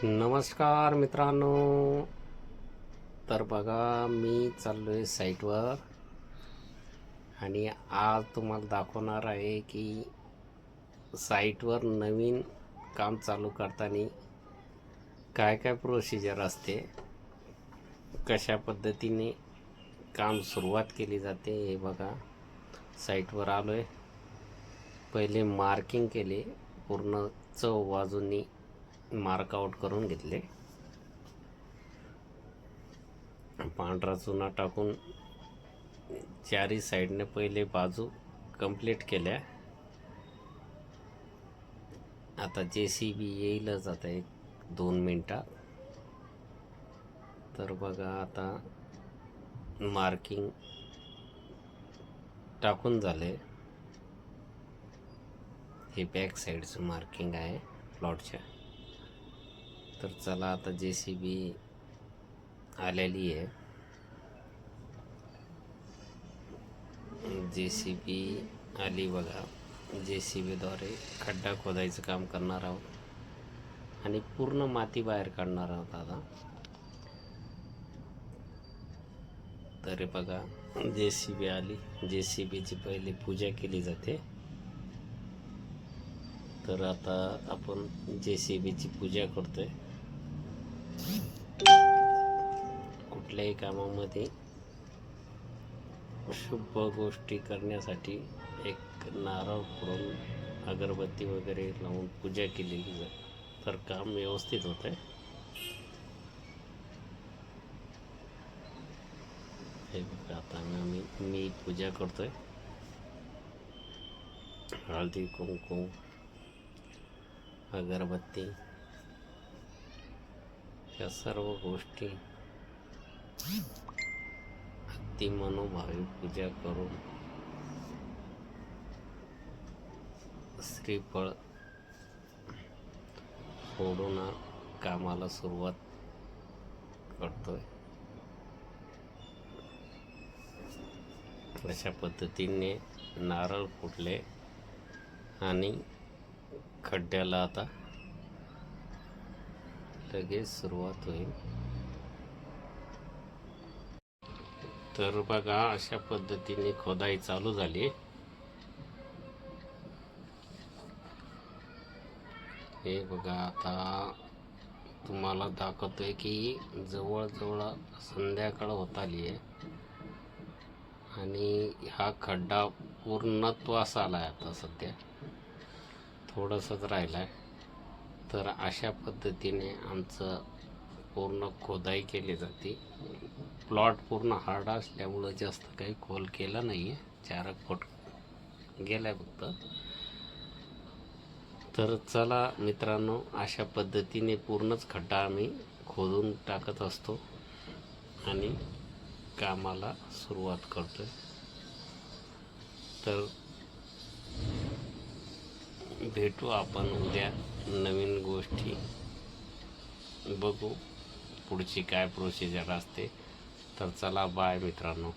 नमस्कार मित्रांनो. तर बघा, मी चाललो आहे साईटवर आणि आज तुम्हाला दाखवणार आहे की साईटवर नवीन काम चालू करताना काय काय प्रोसिजर असते, कशा पद्धतीने काम सुरुवात केली जाते. हे बघा, साईटवर आलो आहे. पहिले मार्किंग केले, पूर्ण चौ बाजूंनी मार्कआउट करून घेतले. पांढरा चुना टाकून चारी साईडने पहिले बाजू कंप्लीट केल्या. आता JCB येईलच आता 1-2 मिनटात. तर बघा, आता मार्किंग टाकून झाले. हे बॅक साईडचं मार्किंग आहे प्लॉटच्या. तर चला, आता JCB आलेली आहे. JCB आली बघा. JCBद्वारे खड्डा खोदायचं काम करणार आहोत आणि पूर्ण माती बाहेर काढणार आहोत आता. तर बघा, JCB आली. JCBची पहिले पूजा केली जाते. तर आता आपण JCBची पूजा करतोय. कुठल्याही कामामध्ये शुभ गोष्टी करण्यासाठी एक नारळ फोडून अगरबत्ती वगैरे लावून पूजा केली तर काम व्यवस्थित होत आहे. हे बघा, आता मी पूजा करतोय. हळदी कुंकू, अगरबत्ती, या सर्व गोष्टी अगदी मनोभावी पूजा करून श्रीफळ फोडून कामाला सुरुवात करतोय. अशा पद्धतीने नारळ फुटले आणि खड्ड्याला आता लगेच सुरुवात होईल. तर बघा, अशा पद्धतीने खोदाई चालू झाली. हे बघा, आता तुम्हाला दाखवतोय की जवळजवळ संध्याकाळ होत आली आहे आणि हा खड्डा पूर्णत्वास आला आहे. आता सध्या थोडंसंच राहिलं आहे. तर अशा पद्धतीने आमचं पूर्ण खोदाई केली जाते. प्लॉट पूर्ण हार्ड असल्यामुळं जास्त काही खोल केला नाही आहे. 4 फूट गेला आहे फक्त. तर चला मित्रांनो, अशा पद्धतीने पूर्णच खड्डा आम्ही खोदून टाकत असतो आणि कामाला सुरुवात करतोय. तर भेटू आपण उद्या नवीन गोष्टी बघू, पुढची काय प्रोसिजर असते. तर चला, बाय मित्रांनो.